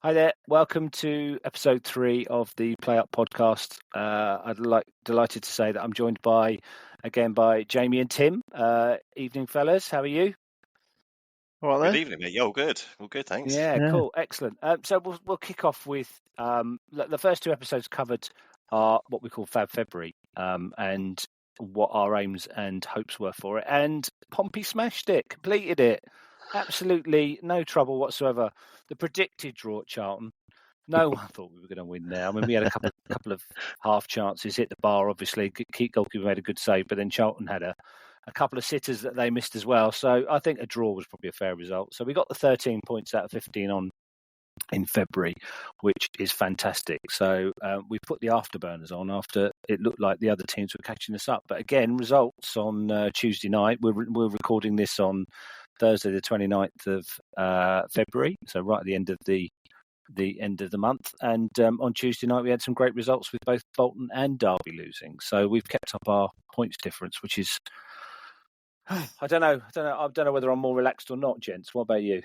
Hi there. Welcome to episode 3 of the Play Up podcast. Delighted to say that I'm joined by Jamie and Tim. Evening, fellas. How are you? All right, Good evening, mate. Yeah, all good. All good, thanks. Yeah, cool, excellent. So we'll kick off with the first 2 episodes covered are what we call Fab February, and what our aims and hopes were for it. And Pompey smashed it, completed it. Absolutely no trouble whatsoever. The predicted draw at Charlton. No one thought we were going to win there. I mean, we had a couple of half chances, hit the bar, obviously. Keep goalkeeper made a good save, but then Charlton had a couple of sitters that they missed as well. So I think a draw was probably a fair result. So we got the 13 points out of 15 in February, which is fantastic. So we put the afterburners on after it looked like the other teams were catching us up. But again, results on Tuesday night. We're recording this on Thursday, the 29th of February. So right at the end of the end of the month, and on Tuesday night we had some great results with both Bolton and Derby losing, so we've kept up our points difference, which is I don't know whether I'm more relaxed or not, gents. What about you?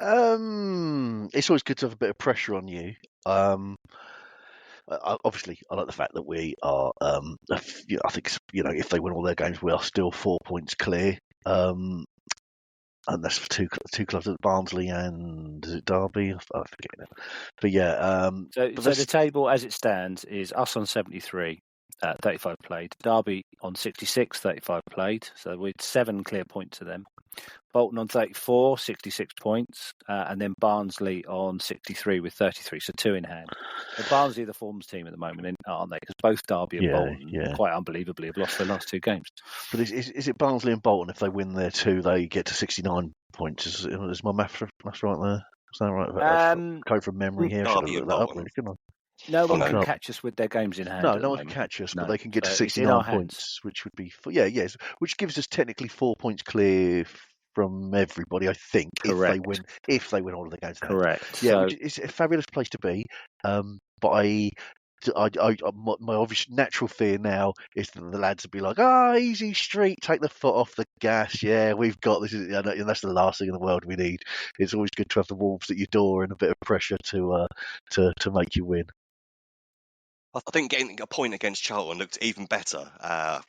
It's always good to have a bit of pressure on you. Obviously, I like the fact that we are. I think if they win all their games, we are still 4 points clear. And that's for two clubs at Barnsley and is it Derby? I forget it. But yeah. So the table as it stands is us on 73, 35 played. Derby on 66, 35 played. So we're 7 clear points to them. Bolton on 34, 66 points, and then Barnsley on 63 with 33, so 2 in hand. But Barnsley are the forms team at the moment, aren't they? Because both Derby and Bolton, quite unbelievably, have lost their last 2 games. But is it Barnsley and Bolton? If they win their 2, they get to 69 points. Is my math right there? Is that right? Go from memory here. I should have looked that up, really, couldn't I? No one can catch us with their games in hand. No one can catch us, but they can get to 69 points, which would be which gives us technically 4 points clear from everybody, I think. Correct. If they win all of the games. Correct. Yeah, which is a fabulous place to be. But my obvious natural fear now is that the lads would be like, easy street, take the foot off the gas. Yeah, we've got this. And that's the last thing in the world we need. It's always good to have the Wolves at your door and a bit of pressure to make you win. I think getting a point against Charlton looked even better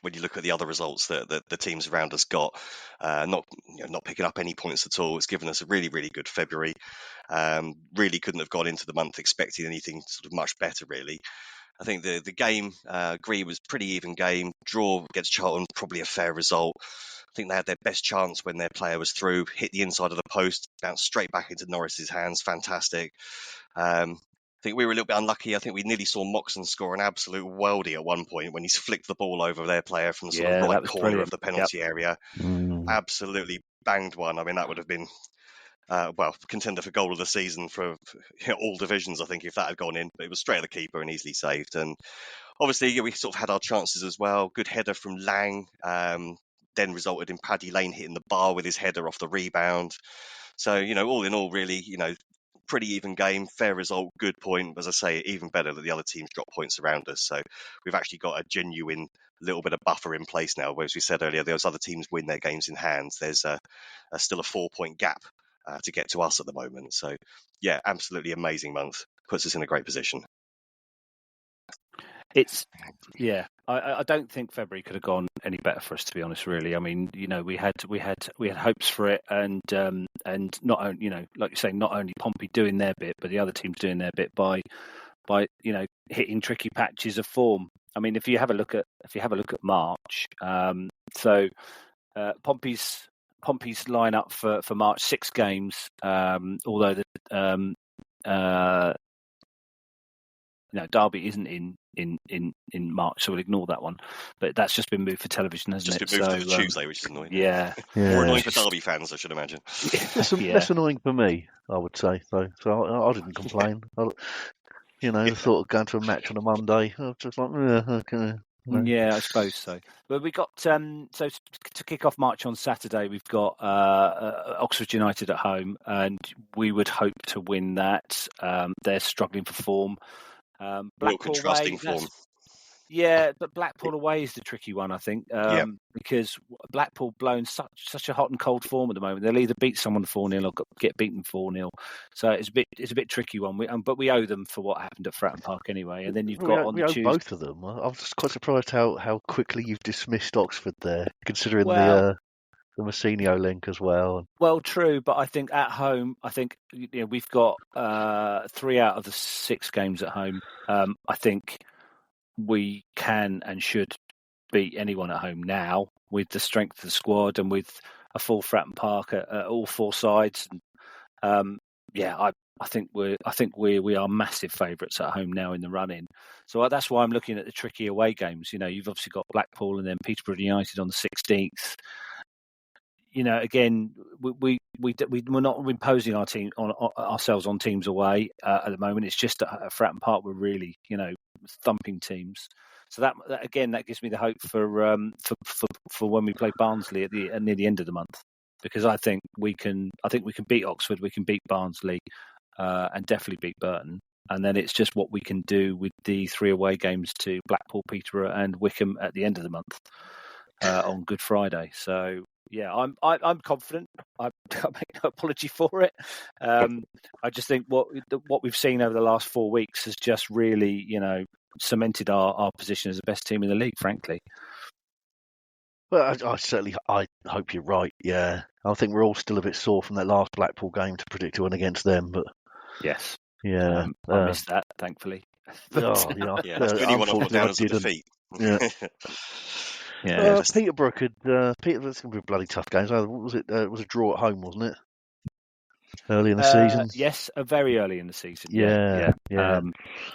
when you look at the other results that the teams around us got. Not picking up any points at all. It's given us a really, really good February. Really couldn't have gone into the month expecting anything sort of much better, really. I think the game, agree, was pretty even game. Draw against Charlton, probably a fair result. I think they had their best chance when their player was through, hit the inside of the post, bounced straight back into Norris's hands. Fantastic. I think we were a little bit unlucky. I think we nearly saw Moxon score an absolute worldie at one point when he's flicked the ball over their player from the sort of right corner brilliant. Of the penalty area. Absolutely banged one. I mean, that would have been, contender for goal of the season for all divisions, I think, if that had gone in. But it was straight at the keeper and easily saved. And obviously, we sort of had our chances as well. Good header from Lang, then resulted in Paddy Lane hitting the bar with his header off the rebound. So, all in all, really, pretty even game, fair result, good point. As I say, even better that the other teams drop points around us. So we've actually got a genuine little bit of buffer in place now. Whereas we said earlier, those other teams win their games in hand. There's still a 4-point gap to get to us at the moment. So yeah, absolutely amazing month. Puts us in a great position. I don't think February could have gone any better for us, to be honest. Really, I mean, we had hopes for it, and not only, like you say, not only Pompey doing their bit, but the other teams doing their bit by hitting tricky patches of form. I mean, if you have a look at March, Pompey's lineup for March, 6 games, although Derby isn't in March, so we'll ignore that one. But that's just been moved for television, hasn't it? Just been moved to Tuesday, which is annoying. Yeah. More annoying for Derby fans, I should imagine. Less annoying for me, I would say, though. So I didn't complain. The thought of going to a match on a Monday, I was just like, okay. Yeah, I suppose so. But we got so to kick off March on Saturday, we've got Oxford United at home, and we would hope to win that. They're struggling for form. Real contrasting form. Yeah, but Blackpool away is the tricky one, I think, because Blackpool blown such a hot and cold form at the moment. They'll either beat someone 4-0 or get beaten 4-0. So it's a bit tricky one. But we owe them for what happened at Fratton Park anyway. And then you've got on we the owe Tuesday. both of them. I'm just quite surprised how quickly you've dismissed Oxford there, considering Well, the Mousinho link as well. Well, true, but I think at home, we've got 3 out of the 6 games at home. I think we can and should beat anyone at home now with the strength of the squad and with a full Fratton Park at all 4 sides. I think we are massive favourites at home now in the run-in. So that's why I'm looking at the tricky away games. You've obviously got Blackpool and then Peterborough United on the 16th. Again, we're not imposing ourselves on teams away at the moment. It's just at Fratton Park we're really, thumping teams. So that gives me the hope for when we play Barnsley near the end of the month, because I think we can beat Oxford, we can beat Barnsley, and definitely beat Burton. And then it's just what we can do with the 3 away games to Blackpool, Peterborough, and Wickham at the end of the month on Good Friday. So. Yeah, I'm confident. I make no apology for it. I just think what we've seen over the last 4 weeks has just really, cemented our position as the best team in the league, frankly. Well, I hope you're right. Yeah, I think we're all still a bit sore from that last Blackpool game to predict a win against them, but yes, yeah, I missed that, thankfully. That's really what I put down as a defeat. Yeah. Yeah, Peterborough that's going to be a bloody tough game. So was it? It was a draw at home, wasn't it? Early in the season. Yes, very early in the season. Yeah. I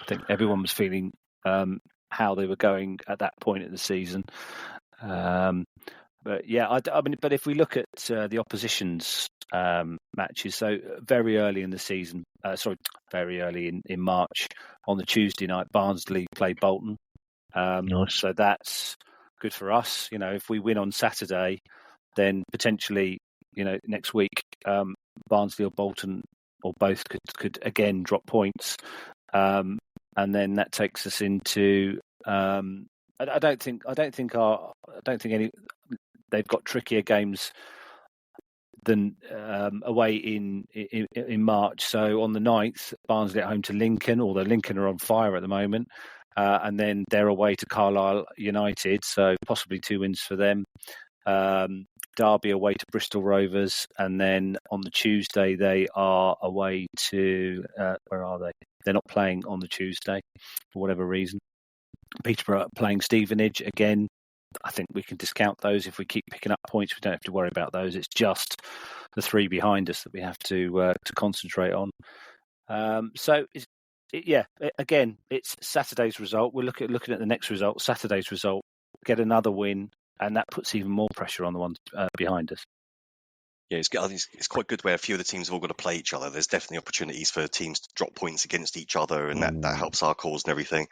think everyone was feeling how they were going at that point in the season. But if we look at the opposition's matches, so very early in the season, very early in March, on the Tuesday night, Barnsley played Bolton. Nice. So that's good for us. If we win on Saturday, then potentially, next week, Barnsley or Bolton or both could again drop points, and then that takes us into. I don't think they've got trickier games than away in March. So on the 9th, Barnsley at home to Lincoln, although Lincoln are on fire at the moment. And then they're away to Carlisle United, so possibly 2 wins for them. Derby away to Bristol Rovers, and then on the Tuesday they are away to where are they? They're not playing on the Tuesday for whatever reason. Peterborough playing Stevenage again. I think we can discount those if we keep picking up points. We don't have to worry about those. It's just the 3 behind us that we have to concentrate on. Again, it's Saturday's result. We're looking at the next result, Saturday's result, get another win, and that puts even more pressure on the ones behind us. Yeah, I think it's quite good where a few of the teams have all got to play each other. There's definitely opportunities for teams to drop points against each other, and that helps our cause and everything.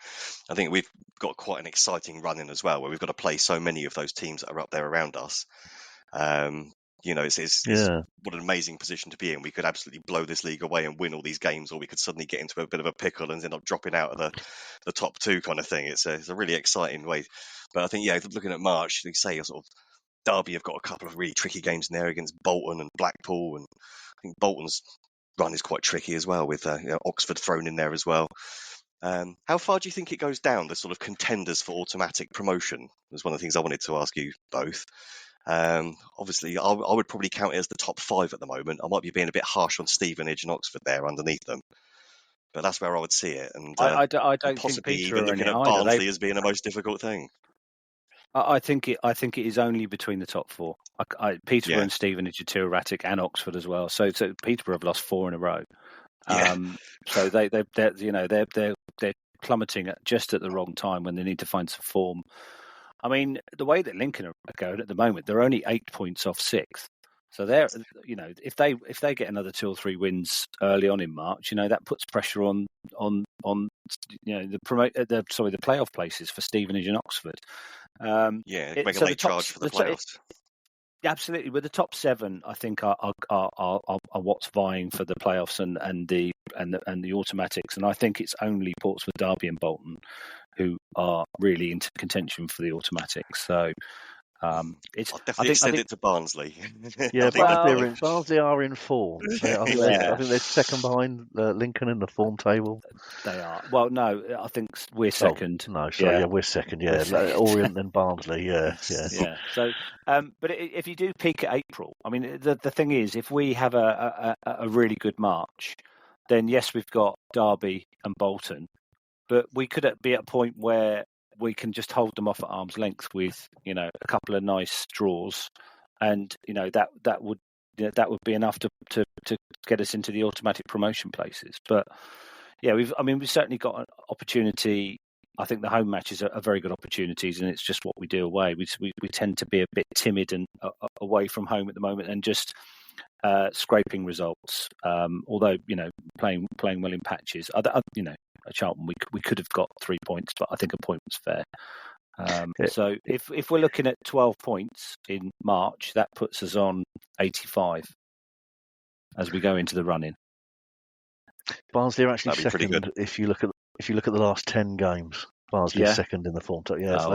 I think we've got quite an exciting run in as well, where we've got to play so many of those teams that are up there around us. It's what an amazing position to be in. We could absolutely blow this league away and win all these games, or we could suddenly get into a bit of a pickle and end up dropping out of the top 2 kind of thing. It's a really exciting way. But I think, looking at March, you say sort of Derby have got a couple of really tricky games in there against Bolton and Blackpool, and I think Bolton's run is quite tricky as well, with Oxford thrown in there as well. How far do you think it goes down, the sort of contenders for automatic promotion? Was one of the things I wanted to ask you both. Obviously, I would probably count it as the top 5 at the moment. I might be being a bit harsh on Stevenage and Oxford there underneath them, but that's where I would see it. And I don't possibly think even looking at Barnsley as being the most difficult thing. I think it is only between the top 4. Peterborough and Stevenage are too erratic, and Oxford as well. So Peterborough have lost 4 in a row. So they're plummeting just at the wrong time when they need to find some form. I mean, the way that Lincoln are going at the moment, they're only 8 points off 6th. So they're, if they get another 2 or 3 wins early on in March, that puts pressure on the playoff places for Stevenage and Oxford. Make a late charge for the playoffs. Absolutely. With the top 7, I think are what's vying for the playoffs and the automatics, and I think it's only Portsmouth, Derby, and Bolton who are really into contention for the automatics. So it's. I'll definitely extend it to Barnsley. Yeah, Well, Barnsley are in form. I think they're second behind Lincoln in the form table. They are. Well, no, I think we're second. Oh, no, sorry, we're second. Yeah, Orient and Barnsley. Yeah. So, but if you do peak at April, I mean, the thing is, if we have a really good March, then yes, we've got Derby and Bolton, but we could be at a point where we can just hold them off at arm's length with a couple of nice draws, and that would be enough to get us into the automatic promotion places. But yeah, we've certainly got an opportunity. I think the home matches are very good opportunities, and it's just what we do away. We tend to be a bit timid and away from home at the moment, and just scraping results. Although playing well in patches. At Charlton we could have got 3 points, but I think a point was fair. So if we're looking at 12 points in March, that puts us on 85 as we go into the run-in. Barnsley are actually second. If you look at the last 10 games, Barnsley is second in the form. Yes,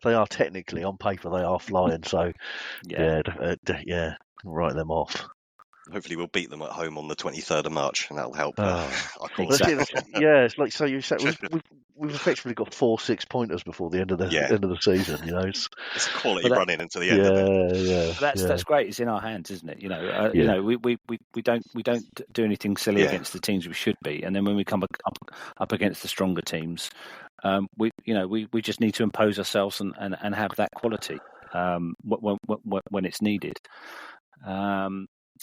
they are technically on paper they are flying. So write them off. Hopefully we'll beat them at home on the 23rd of March, and that'll help. It's like so you said we've effectively got 4 6-pointers before the end of the season. It's a quality run-in into the end. That's great. It's in our hands, isn't it? We don't do anything silly against the teams we should be, and then when we come up against the stronger teams, we just need to impose ourselves and have that quality when it's needed.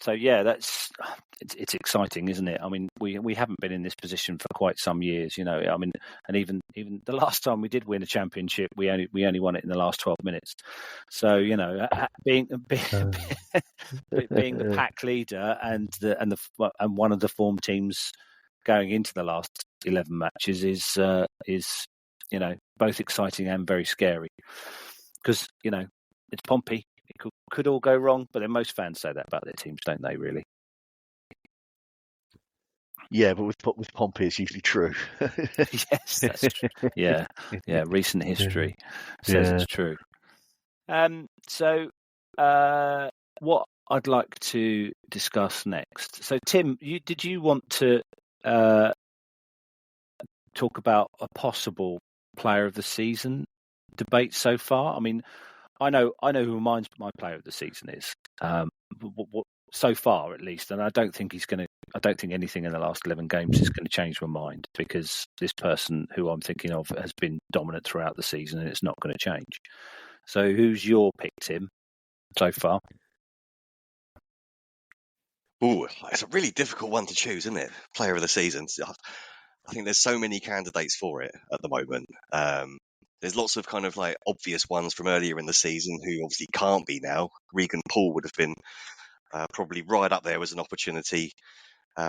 So it's exciting, isn't it? I mean, we haven't been in this position for quite some years, I mean, and even the last time we did win a championship, we only won it in the last 12 minutes. So being the pack leader and one of the form teams going into the last 11 matches is both exciting and very scary, because it's Pompey. It could all go wrong, but then most fans say that about their teams, don't they, really? Yeah, but with Pompey, it's usually true. Yes, that's true. Yeah, recent history says it's true. So what I'd like to discuss next. So, Tim, did you want to talk about a possible player of the season debate so far? I mean, I know who my player of the season is, so far at least, and I don't think anything in the last 11 games is going to change my mind, because this person who I'm thinking of has been dominant throughout the season, and it's not going to change. So, who's your pick, Tim, so far? Oh, it's a really difficult one to choose, isn't it? Player of the season. I think there's so many candidates for it at the moment. There's lots of kind of like obvious ones from earlier in the season who obviously can't be now. Regan Paul would have been probably right up there as an opportunity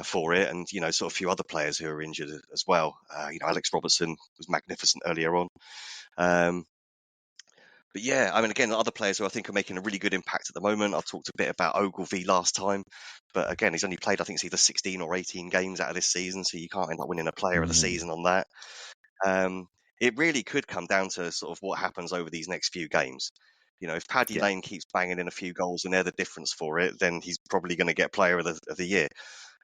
for it, and sort of a few other players who are injured as well. Alex Robertson was magnificent earlier on. But yeah, I mean, again, other players who I think are making a really good impact at the moment. I've talked a bit about Ogilvie last time, but again, he's only played, I think it's either 16 or 18 games out of this season, so you can't end up winning a player of the season on that. It really could come down to sort of what happens over these next few games. If Paddy Lane keeps banging in a few goals and they're the difference for it, then he's probably going to get player of the year.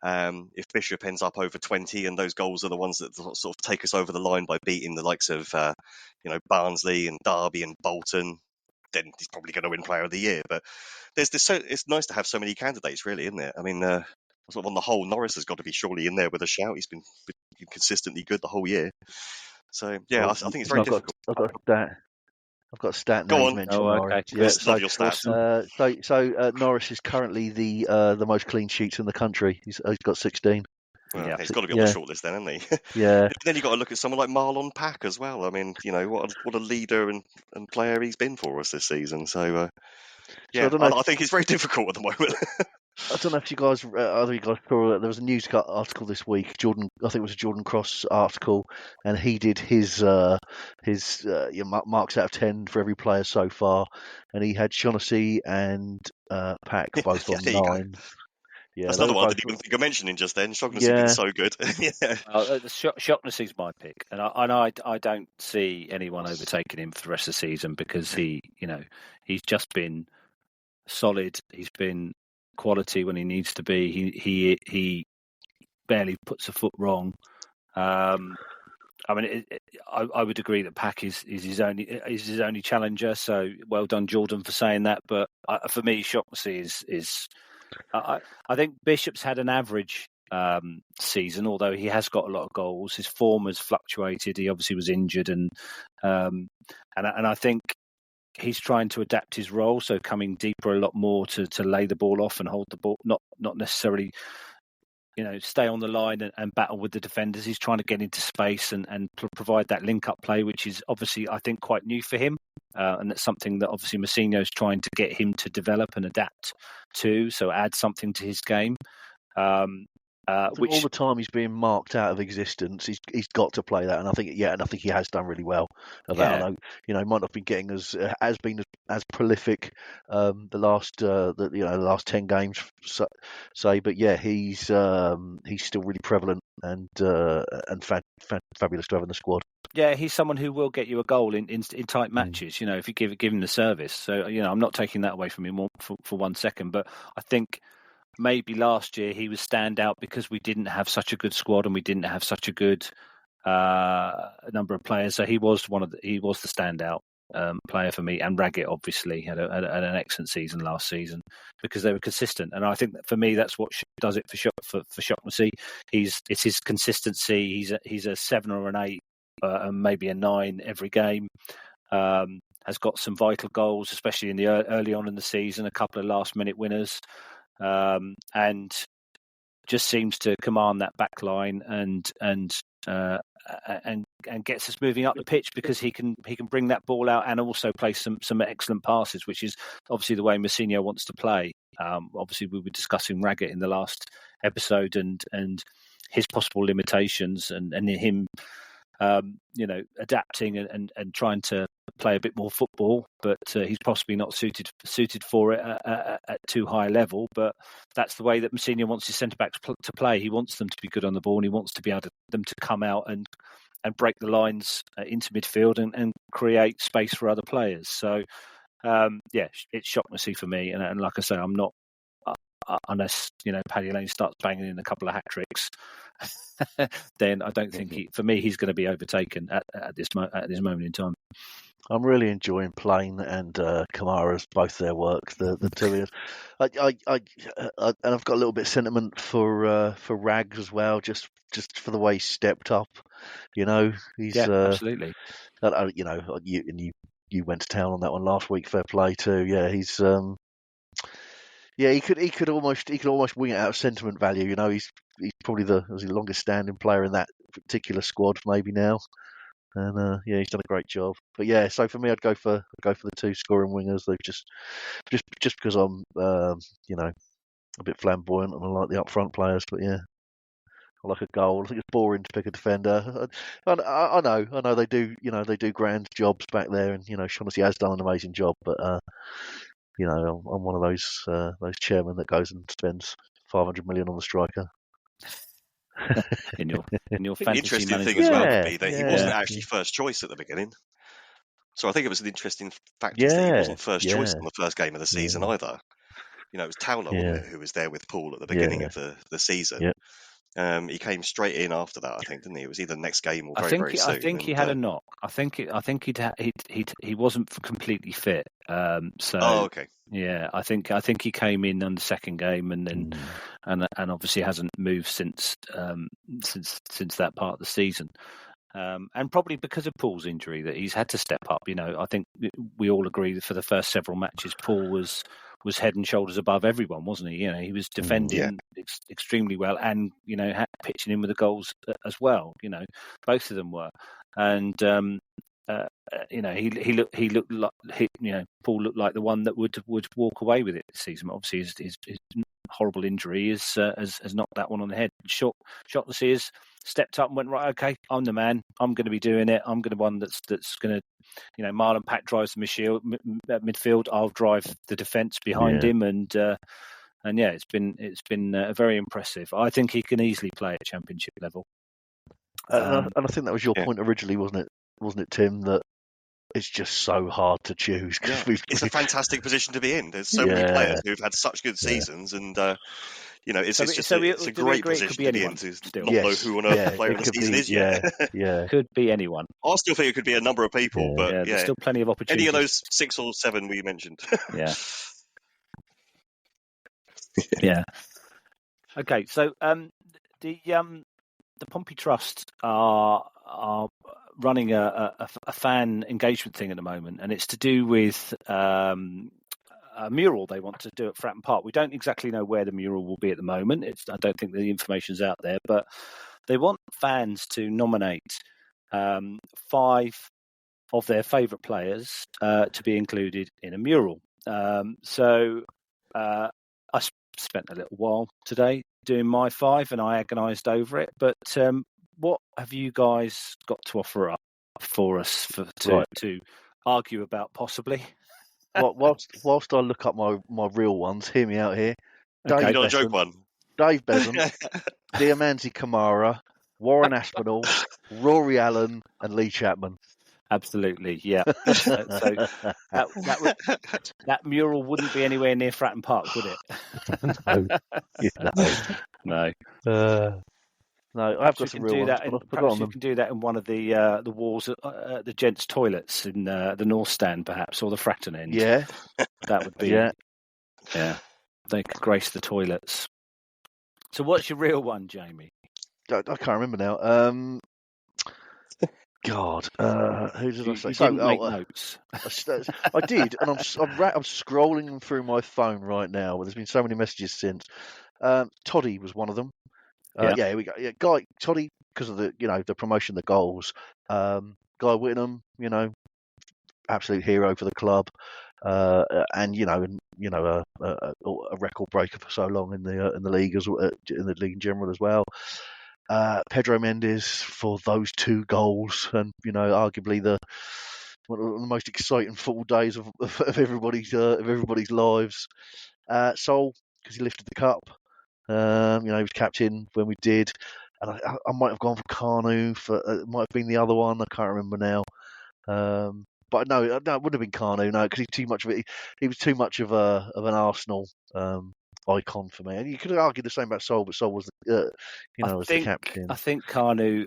If Bishop ends up over 20 and those goals are the ones that sort of take us over the line by beating the likes of Barnsley and Derby and Bolton, then he's probably going to win player of the year. But it's nice to have so many candidates, really, isn't it? I mean, sort of on the whole, Norris has got to be surely in there with a shout. He's been consistently good the whole year. So I think it's very difficult. I've got a stat. Go on. Okay. Yeah, love your stats. So Norris is currently the most clean sheets in the country. He's got 16. Well, he's got to be on the shortlist then, hasn't he? Yeah. Then you've got to look at someone like Marlon Pack as well. I mean, what a leader and player he's been for us this season. So, I think it's very difficult at the moment. I don't know if you guys, either you guys saw, there was a news article this week. I think it was a Jordan Cross article, and he did his marks out of 10 for every player so far, and he had Shaughnessy and Pack both Yeah, on there you go. 9. Yeah, That's they another were one I both. didn't even think of mentioning just then. Shaughnessy being Yeah, so good. Yeah. Shaughnessy is my pick, and I don't see anyone overtaking him for the rest of the season because he's just been solid. He's been quality when he needs to be. He barely puts a foot wrong. I mean, I would agree that Pack is his only challenger. So well done, Jordan, for saying that. But for me, Shaughnessy is. I think Bishop's had an average season, although he has got a lot of goals. His form has fluctuated. He obviously was injured, and I think he's trying to adapt his role, so coming deeper a lot more to lay the ball off and hold the ball, not necessarily stay on the line and battle with the defenders. He's trying to get into space and provide that link-up play, which is obviously, I think, quite new for him. And that's something that obviously Mousinho's trying to get him to develop and adapt to, so add something to his game. all the time he's being marked out of existence, he's got to play that, and I think he has done really well at that. Although he might not be getting as prolific the last 10 games, say, but yeah, he's still really prevalent and fabulous to have in the squad. Yeah, he's someone who will get you a goal in tight matches. If you give him the service. So I'm not taking that away from him for 1 second, but I think maybe last year he was standout because we didn't have such a good squad and we didn't have such a good number of players. So he was the standout player for me. And Raggett obviously had an excellent season last season because they were consistent. And I think that for me that's what does it for Shaughnessy. It's his consistency. He's a 7 or an 8 and maybe a 9 every game. Has got some vital goals, especially in the early on in the season. A couple of last minute winners. And just seems to command that back line and gets us moving up the pitch because he can bring that ball out and also play some excellent passes, which is obviously the way Mousinho wants to play. Obviously, we were discussing Raggett in the last episode and his possible limitations and him adapting and trying to play a bit more football, but he's possibly not suited for it at too high a level. But that's the way that Mousinho wants his centre backs to play. He wants them to be good on the ball, and he wants to be able them to come out and break the lines into midfield and create space for other players. So it's Shaughnessy for me, and like I say, I'm not. Unless Paddy Lane starts banging in a couple of hat tricks, then I don't think for me he's going to be overtaken at this moment in time. I'm really enjoying Plain and Kamara's both their work. The two of us. And I've got a little bit of sentiment for Rags as well, just for the way he stepped up. He's absolutely. You went to town on that one last week. Fair play too. Yeah, he's he could almost wing it out of sentiment value. He's probably the longest standing player in that particular squad maybe now. And he's done a great job. But yeah, so for me, I'd go for the two scoring wingers. They've just because I'm a bit flamboyant and I like the up front players. But yeah, I like a goal. I think it's boring to pick a defender. I know they do. They do grand jobs back there, and Shaughnessy has done an amazing job. But I'm one of those chairmen that goes and spends 500 million on the striker. in your The fantasy interesting management. thing as well could be that he wasn't actually first choice at the beginning. So I think it was an interesting fact that he wasn't first choice in the first game of the season either. It was Towler, wasn't it, who was there with Paul at the beginning of the season. Yeah. He came straight in after that, I think, didn't he? It was either the next game or very soon. I think he had a knock. I think he wasn't completely fit. Okay. Yeah, I think he came in on the second game and then and obviously hasn't moved since that part of the season. And probably because of Paul's injury that he's had to step up. I think we all agree that for the first several matches, Paul was head and shoulders above everyone, wasn't he? He was defending extremely well and pitching in with the goals as well. Both of them were, and he looked like Paul looked like the one that would walk away with it this season. Obviously, his horrible injury has knocked that one on the head. Shot the Sears, stepped up and went, right, okay, I'm the man. I'm going to be doing it. I'm going to be one that's going to, Marlon Pack drives the midfield. I'll drive the defence behind him, and it's been very impressive. I think he can easily play at Championship level. And I think that was your point originally, wasn't it, Tim? That it's just so hard to choose because it's a fantastic position to be in. There's so many players who've had such good seasons, and it's a great position to be in to not know who on earth the player of the season is yet. Could be anyone. I still think it could be a number of people, but there's still plenty of opportunities. Any of those 6 or 7 we mentioned. Yeah. Okay, so the Pompey Trust are running a fan engagement thing at the moment, and it's to do with a mural they want to do at Fratton Park. We don't exactly know where the mural will be at the moment. I don't think the information's out there, but they want fans to nominate 5 of their favourite players to be included in a mural. So I spent a little while today doing my 5, and I agonised over it. But what have you guys got to offer up for us to argue about, possibly? Whilst I look up my real ones, hear me out here. Okay. Not a joke one. Dave Bevan, Diamanti Kamara, Warren Aspinall, Rory Allen, and Lee Chapman. Absolutely, yeah. So that mural wouldn't be anywhere near Fratton Park, would it? No. No, I've got some real ones. Perhaps you can do that in one of the walls at the gents' toilets in the North Stand, perhaps, or the Fratton end. Yeah, that would be. Yeah. They could grace the toilets. So, what's your real one, Jamie? I can't remember now. God, who did I say? You didn't make notes. I did, and I'm scrolling through my phone right now. There's been so many messages since. Toddy was one of them. Here we go. Yeah, Guy Toddy, because of the promotion, the goals. Guy Whittingham, absolute hero for the club, and a record breaker for so long in the league in the league in general as well. Pedro Mendes for those 2 goals, and arguably one of the most exciting football days of everybody's lives. Sol, because he lifted the cup. He was captain when we did, and I might have gone for Carnu. It might have been the other one. I can't remember now. But no, it wouldn't have been Carnu. No, because he's too much of it. He was too much of an Arsenal icon for me. And you could argue the same about Sol, but Sol was the captain. I think Carnu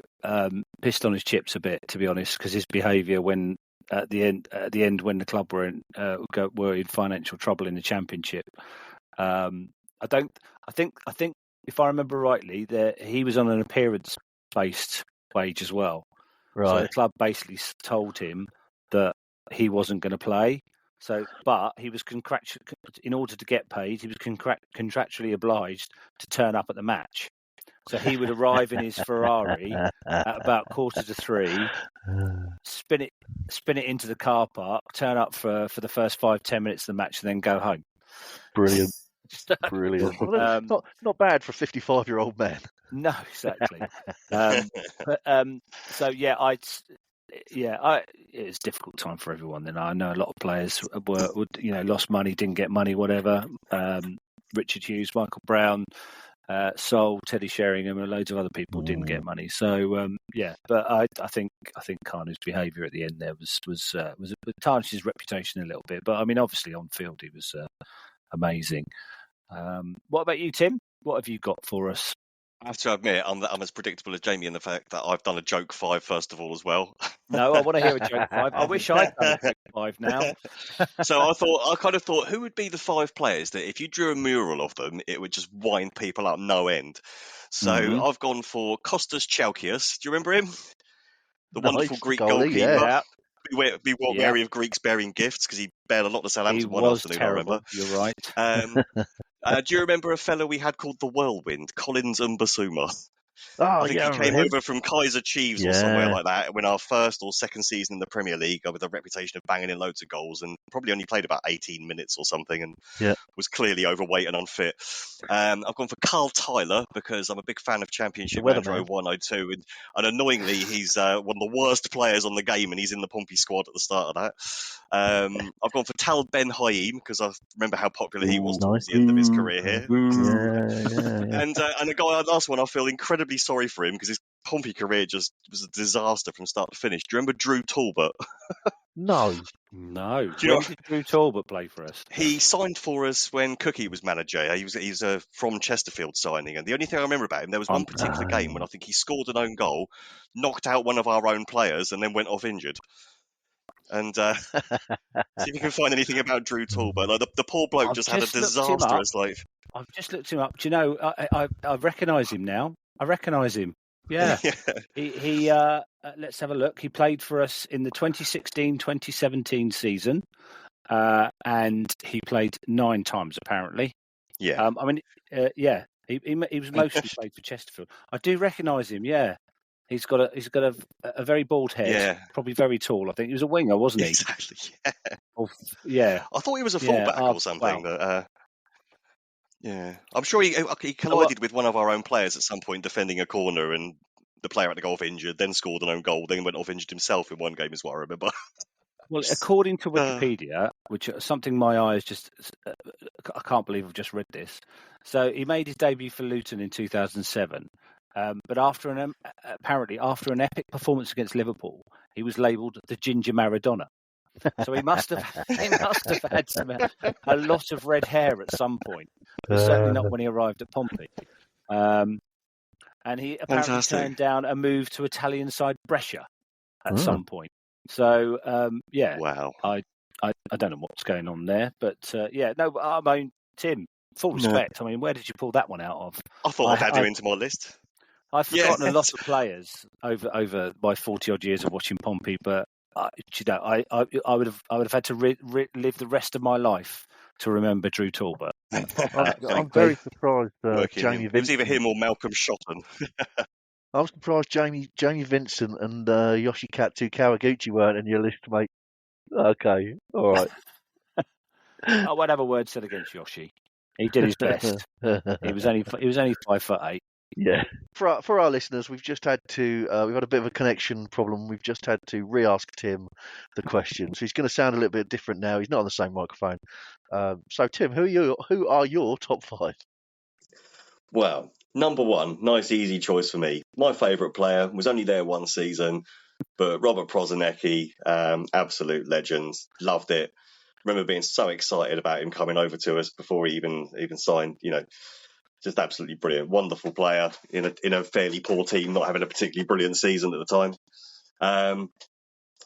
pissed on his chips a bit, to be honest, because his behaviour when at the end when the club were in financial trouble in the Championship. I think if I remember rightly, that he was on an appearance-based wage as well. Right. So the club basically told him that he wasn't going to play. So, but he was in order to get paid, he was contractually obliged to turn up at the match. So he would arrive in his Ferrari at about 2:45, spin it into the car park, turn up for the first 5-10 minutes of the match, and then go home. Brilliant. Brilliant. Not bad for a 55-year-old man. No, exactly. It's a difficult time for everyone. Then I know a lot of players lost money, didn't get money, whatever. Richard Hughes, Michael Brown, Sol, Teddy Sheringham, and loads of other people didn't get money. So but I think Carnu's behaviour at the end there was tarnished his reputation a little bit. But I mean, obviously on field he was amazing. What about you, Tim? What have you got for us? I have to admit, I'm as predictable as Jamie in the fact that I've done a joke 5 first of all as well. No, I want to hear a joke 5. I wish I'd done a joke 5 now. So I kind of thought, who would be the 5 players that if you drew a mural of them, it would just wind people up no end. So I've gone for Kostas Chalkias. Do you remember him? The wonderful Greek goalkeeper. Yeah. Be wary of Greeks bearing gifts because he bailed a lot to Southampton one afternoon, terrible. I remember. You're right. Do you remember a fellow we had called the Whirlwind, Collins Mbasuma? Oh, I think yeah, I he came remember him. over from Kaiser Chiefs or somewhere like that when our first or second season in the Premier League, with a reputation of banging in loads of goals, and probably only played about 18 minutes or something, and was clearly overweight and unfit. I've gone for Carl Tyler because I'm a big fan of Championship Manager 0102, and annoyingly, he's one of the worst players on the game, and he's in the Pompey squad at the start of that. I've gone for Tal Ben Haim because I remember how popular he was towards the end of his career here. And a guy, last one, I feel incredibly sorry for him because his Pompey career just was a disaster from start to finish. Do you remember Drew Talbot? No. When did Drew Talbot play for us? He signed for us when Cookie was manager. He was a from Chesterfield signing, and the only thing I remember about him, there was one particular game when I think he scored an own goal, knocked out one of our own players, and then went off injured. And see if you can find anything about Drew Talbot. Like the poor bloke just had a disastrous life. I've just looked him up. Do you know? I recognise him now. I recognise him. Yeah. He let's have a look. He played for us in the 2016-2017 season, and he played 9 times apparently. Yeah. He was mostly played for Chesterfield. I do recognise him. Yeah. He's got a very bald head, probably very tall. I think he was a winger, wasn't he? Exactly. Yeah. I thought he was a fullback or something. But, I'm sure he collided with one of our own players at some point defending a corner, and the player had to go off injured, then scored an own goal, then went off injured himself in one game, is what I remember. Well, according to Wikipedia, which is something my eyes just, I can't believe I've just read this. So he made his debut for Luton in 2007, but apparently after an epic performance against Liverpool, he was labelled the Ginger Maradona. So he must have had a lot of red hair at some point, but certainly not when he arrived at Pompey. And he apparently turned down a move to Italian side Brescia at some point. So wow. I don't know what's going on there, but I mean, Tim, full respect. I mean, where did you pull that one out of? I thought I'd add you into my list. I've forgotten a lot of players over my 40 odd years of watching Pompey, but I would have had to live the rest of my life to remember Drew Talbot. I'm very surprised. Jamie Vincent. It was either him or Malcolm Shotton. I was surprised Jamie Vincent and Yoshikatsu Kawaguchi weren't in your list, mate. Okay, all right. I won't have a word said against Yoshi. He did his best. He was only 5'8". Yeah. For our listeners, we've just had to we've had a bit of a connection problem. We've just had to re-ask Tim the question, so he's going to sound a little bit different now. He's not on the same microphone. So Tim, who are your top 5? Well, number 1, nice easy choice for me. My favourite player was only there one season, but Robert Prozinecki, absolute legend. Loved it. Remember being so excited about him coming over to us before he even signed. Just absolutely brilliant. Wonderful player in a fairly poor team, not having a particularly brilliant season at the time.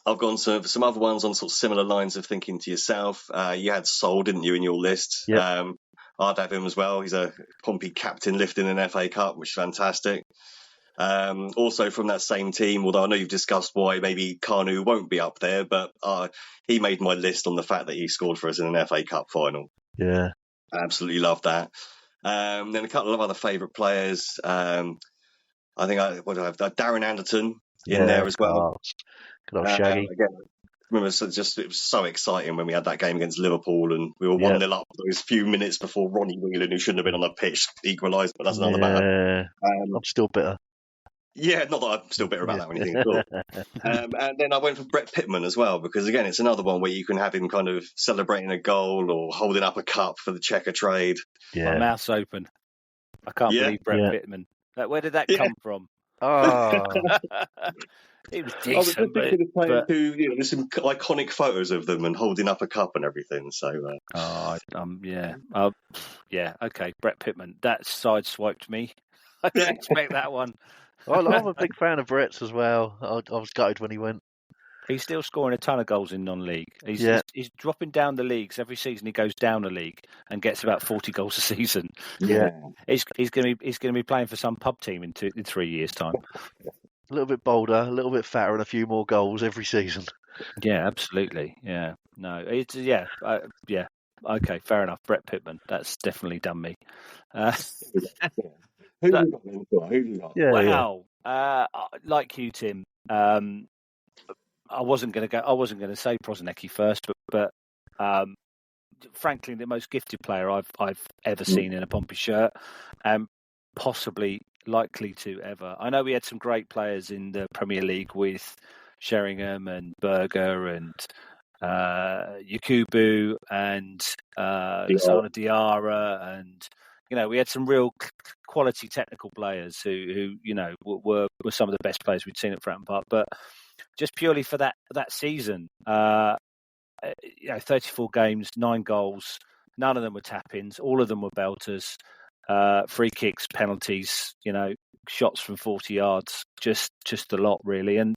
I've gone for some other ones on sort of similar lines of thinking to yourself. You had Sol, didn't you, in your list? Yep. I'd have him as well. He's a Pompey captain lifting an FA Cup, which is fantastic. Also from that same team, although I know you've discussed why maybe Kanu won't be up there, but he made my list on the fact that he scored for us in an FA Cup final. Yeah. I absolutely love that. Then a couple of other favourite players. I think Darren Anderton in there as well. Good old Shaggy. Again, remember, it was so exciting when we had that game against Liverpool and we were 1-0 up those few minutes before Ronnie Whelan, who shouldn't have been on the pitch, equalised, but that's another matter. I'm still bitter. Yeah, not that I'm still bitter about that or anything at all. And then I went for Brett Pittman as well, because again, it's another one where you can have him kind of celebrating a goal or holding up a cup for the checker trade. Yeah. My mouth's open. I can't believe Brett Pittman. Where did that come from? Oh. It was decent. There's some iconic photos of them and holding up a cup and everything. So, okay, Brett Pittman. That sideswiped me. I didn't expect that one. I'm a big fan of Brett's as well. I was gutted when he went. He's still scoring a ton of goals in non-league. He's dropping down the leagues every season. He goes down a league and gets about 40 goals a season. Yeah, he's going to be playing for some pub team in 3 years' time. A little bit bolder, a little bit fatter, and a few more goals every season. Yeah, absolutely. Yeah, no, it's Okay, fair enough. Brett Pittman, that's definitely done me. Who you got then, Scott? Who you got? Wow. Like you, Tim. I wasn't going to say Prosinecki first, but frankly, the most gifted player I've ever seen in a Pompey shirt, and possibly likely to ever. I know we had some great players in the Premier League with Sheringham and Berger and Yakubu and Sana Diarra, and we had some real quality technical players who were some of the best players we'd seen at Fratton Park. But just purely for that season, 34 games, 9 goals, none of them were tap-ins, all of them were belters, free kicks, penalties, shots from 40 yards, just a lot really. And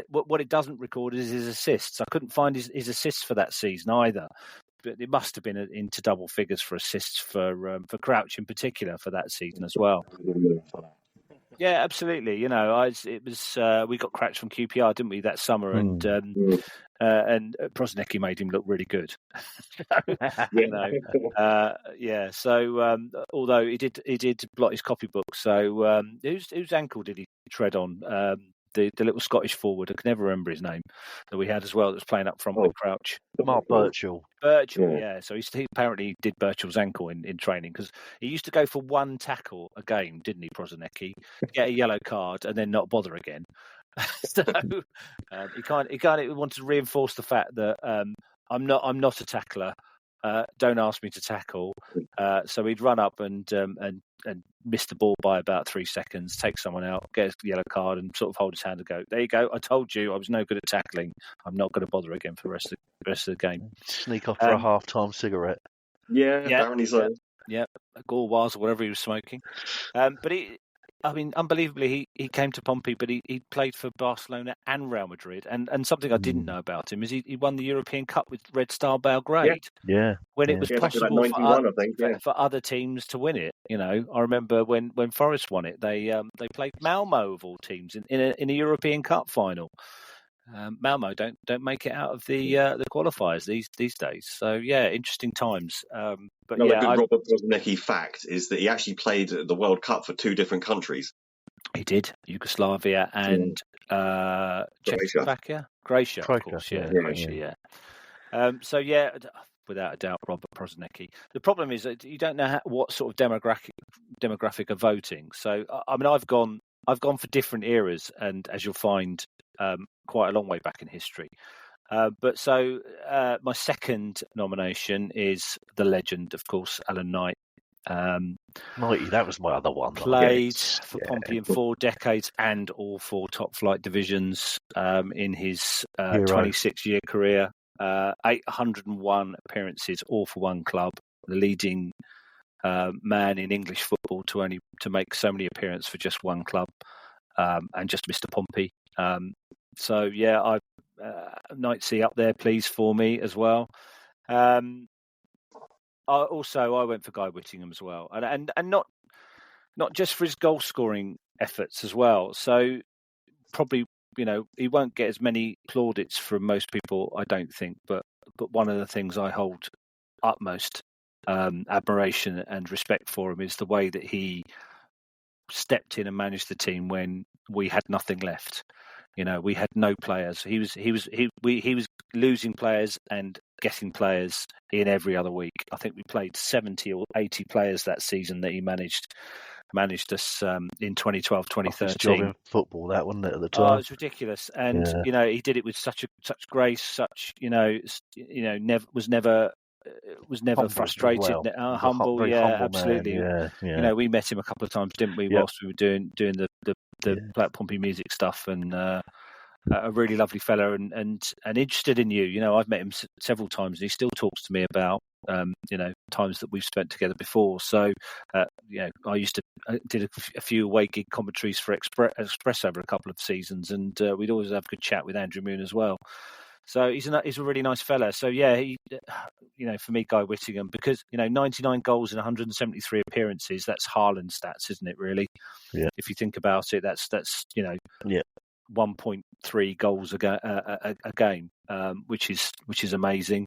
what it doesn't record is his assists. I couldn't find his assists for that season either, but it must have been into double figures for assists for Crouch in particular for that season as well. Yeah, absolutely. It was we got Crouch from QPR, didn't we, that summer, and Prosinecki made him look really good. So although he did blot his copybook, so whose ankle did he tread on? The little Scottish forward, I can never remember his name, that we had as well, that was playing up front with Crouch. Mark Birchall. Yeah. So he apparently did Birchall's ankle in training, because he used to go for one tackle a game, didn't he, Prosinecki? Get a yellow card and then not bother again. So he kind of wanted to reinforce the fact that I'm not a tackler. Don't ask me to tackle. So he'd run up and miss the ball by about 3 seconds, take someone out, get a yellow card, and sort of hold his hand and go, "There you go. I told you I was no good at tackling. I'm not going to bother again for the rest of the game." Sneak off for a half-time cigarette. Apparently so. Yeah, a Gauloise or whatever he was smoking. But unbelievably, he came to Pompey, but he played for Barcelona and Real Madrid. And something I didn't know about him is he won the European Cup with Red Star Belgrade. When it was possible for other teams to win it. I remember when Forest won it, they played Malmo of all teams in a European Cup final. Malmo don't make it out of the qualifiers these days. So interesting times. But a good Robert Prosinecki fact is that he actually played the World Cup for 2 different countries. He did, Yugoslavia and Czechoslovakia, Croatia, of course. Croatia. So without a doubt, Robert Prosinecki. The problem is that you don't know what sort of demographic are voting. So I've gone for different eras, and as you'll find, quite a long way back in history. But my second nomination is the legend, of course, Alan Knight. Knighty, that was my other one. Played for Pompey in 4 decades and all 4 top flight divisions in his 26-year career. 801 appearances, all for one club. The leading man in English football to make so many appearances for just one club, and just Mr. Pompey. Knightsy up there, please, for me as well. I went for Guy Whittingham as well, and not just for his goal scoring efforts as well. So probably he won't get as many plaudits from most people, I don't think. But one of the things I hold utmost admiration and respect for him is the way that he stepped in and managed the team when we had nothing left. We had no players. He was losing players and getting players in every other week. I think we played 70 or 80 players that season that he managed us in 2012, 2013. Job in football, that wasn't it at the time? Oh, it's ridiculous. And he did it with such grace, was never frustrated, humble. Absolutely. We met him a couple of times, didn't we, whilst we were doing the Black Pompey music stuff, and a really lovely fella and interested in you. I've met him several times, and he still talks to me about times that we've spent together before. So I did a few away gig commentaries for Express over a couple of seasons, and we'd always have a good chat with Andrew Moon as well. So he's a really nice fella. So for me, Guy Whittingham, because 99 goals in 173 appearances, that's Haaland stats, isn't it? Really? Yeah. If you think about it, that's 1.3 goals a game, which is amazing.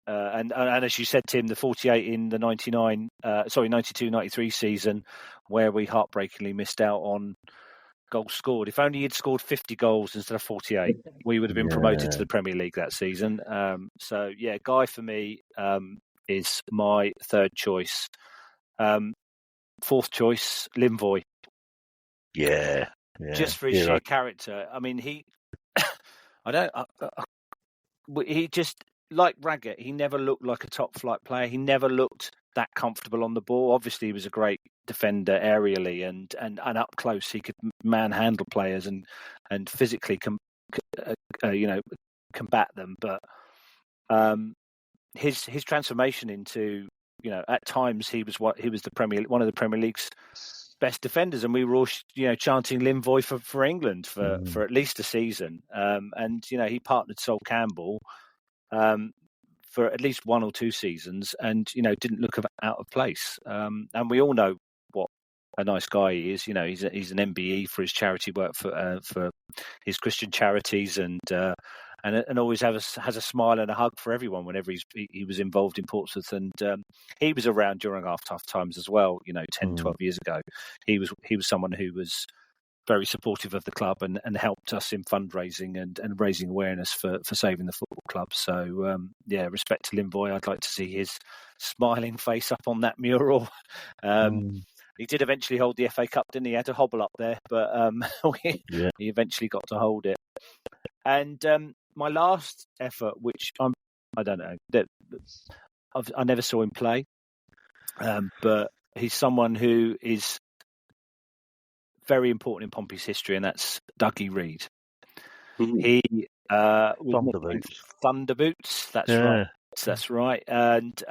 And as you said, Tim, the 48 in the 92-93 season, where we heartbreakingly missed out on goals scored. If only he'd scored 50 goals instead of 48, we would have been promoted to the Premier League that season. So yeah, Guy for me is my third choice. Fourth choice, Linvoy. Yeah. Just for his sheer character. I mean, he just, like Raggett, he never looked like a top flight player. He never looked that comfortable on the ball. Obviously, he was a great defender aerially and up close. He could manhandle players and physically combat them. But his transformation into, at times he was one of the Premier League's best defenders, and we were all chanting Linvoy for England for at least a season. And he partnered Sol Campbell for at least one or two seasons, and didn't look out of place. And we all know what a nice guy he is. He's an MBE for his charity work for his Christian charities, and always has a smile and a hug for everyone whenever he was involved in Portsmouth. And he was around during our tough times as well. 10, 12 years ago, he was someone who was very supportive of the club and helped us in fundraising and raising awareness for saving the football club. So respect to Linvoy. I'd like to see his smiling face up on that mural. He did eventually hold the FA Cup, didn't he? He had to hobble up there, but he eventually got to hold it. And my last effort, which I don't know, I never saw him play, but he's someone who is very important in Pompey's history, and that's Dougie Reid. He Thunder Boots. That's right, and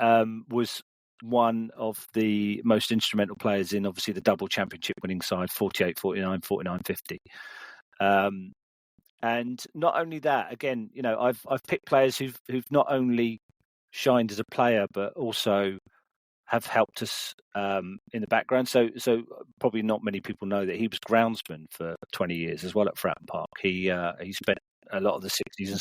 was one of the most instrumental players in, obviously, the double championship winning side, 48, 49, 49, 50. And not only that, again, I've picked players who've not only shined as a player, but also have helped us in the background. So probably not many people know that he was groundsman for 20 years as well at Fratton Park. He spent a lot of the 60s and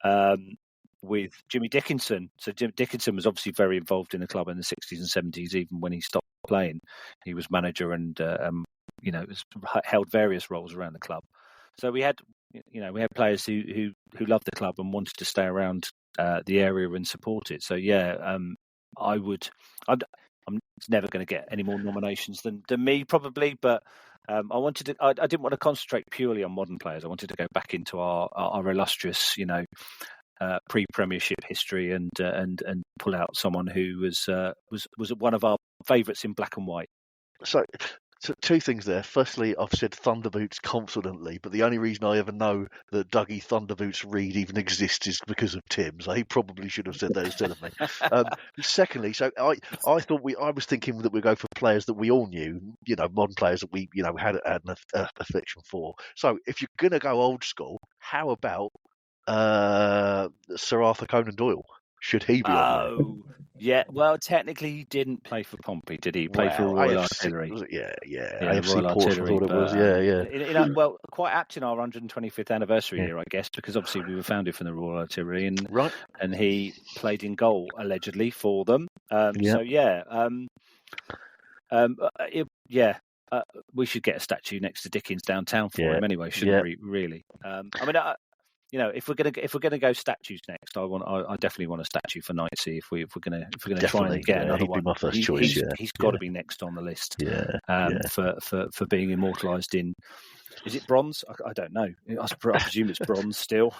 70s with Jimmy Dickinson. So Jim Dickinson was obviously very involved in the club in the 60s and 70s, even when he stopped playing. He was manager and held various roles around the club. So we had players who loved the club and wanted to stay around the area and support it. So I'm never going to get any more nominations than me, probably, but I didn't want to concentrate purely on modern players. I wanted to go back into our illustrious, pre-Premiership history and pull out someone who was one of our favourites in black and white. So two things there. Firstly, I've said Thunderboots confidently, but the only reason I ever know that Dougie Thunderboots Reid even exists is because of Tim. So he probably should have said that instead of me. Secondly, so I thought I was thinking that we'd go for players that we all knew, modern players that we had an affection for. So if you're gonna go old school, how about Sir Arthur Conan Doyle? Should he be on there? Yeah, well, technically he didn't play for Pompey, did he? He played for Royal Artillery. Yeah. AFC Royal Portsmouth, Artillery. I thought it was, well, quite apt in our 125th anniversary year, I guess, because obviously we were founded from the Royal Artillery, and he played in goal allegedly for them. We should get a statue next to Dickens downtown for him anyway, shouldn't we? Really? If we're gonna go statues next, I definitely want a statue for Knightsey. If we're gonna try and get another one, be my first choice. He's got to be next on the list. For being immortalised in, is it bronze? I don't know. I presume it's bronze still.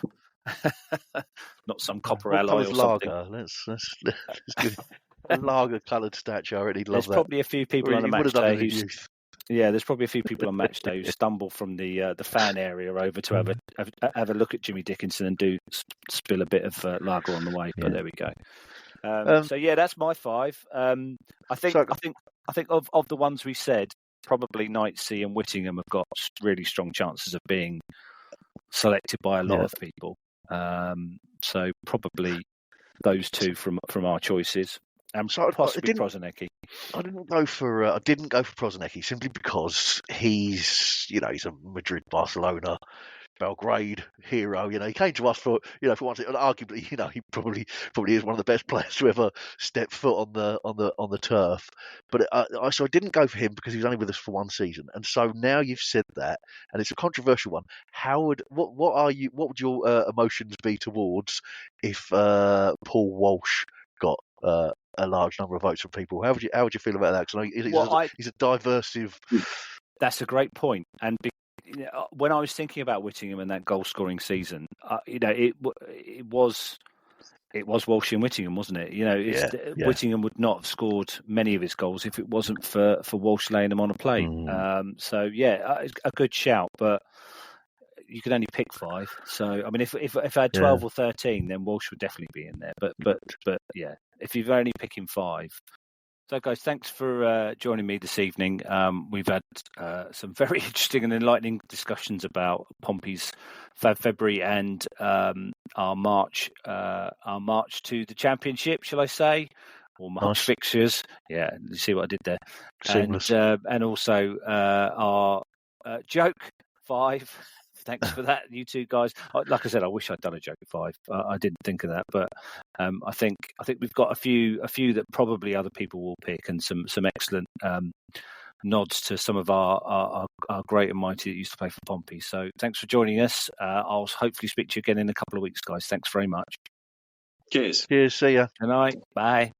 Not some copper alloy or something. Lager? Let's get a lager coloured statue. I already love There's that. probably a few people on a match day there's probably a few people on match day who stumble from the fan area over to have a look at Jimmy Dickinson and do spill a bit of lager on the way. But there we go. That's my five. I think of the ones we said, probably Knightsey and Whittingham have got really strong chances of being selected by a lot of people. So probably those two from our choices. And possibly Prosinecki. I didn't go for Prosinecki simply because he's a Madrid, Barcelona Belgrade hero. He came to us for once. Arguably, he probably is one of the best players to ever step foot on the turf. But so I didn't go for him because he was only with us for one season. And so now you've said that, and it's a controversial one. What would your emotions be towards if Paul Walsh got a large number of votes from people? How would you feel about that? Because he's a diversive. That's a great point. And when I was thinking about Whittingham and that goal scoring season, it was Walsh and Whittingham, wasn't it? Whittingham would not have scored many of his goals if it wasn't for Walsh laying them on a plate. A good shout, but you could only pick 5. So I mean, if I had 12 or 13, then Walsh would definitely be in there. But yeah, if you're only picking 5. So, guys, thanks for joining me this evening. We've had some very interesting and enlightening discussions about Pompey's Fab February and our march to the championship, shall I say, or march fixtures. Yeah, you see what I did there. Seamless. And also our joke 5. Thanks for that, you two guys. Like I said, I wish I'd done a joke 5. I didn't think of that, but I think we've got a few that probably other people will pick, and some excellent nods to some of our great and mighty that used to play for Pompey. So thanks for joining us. I'll hopefully speak to you again in a couple of weeks, guys. Thanks very much. Cheers. Cheers. See ya. Good night. Bye.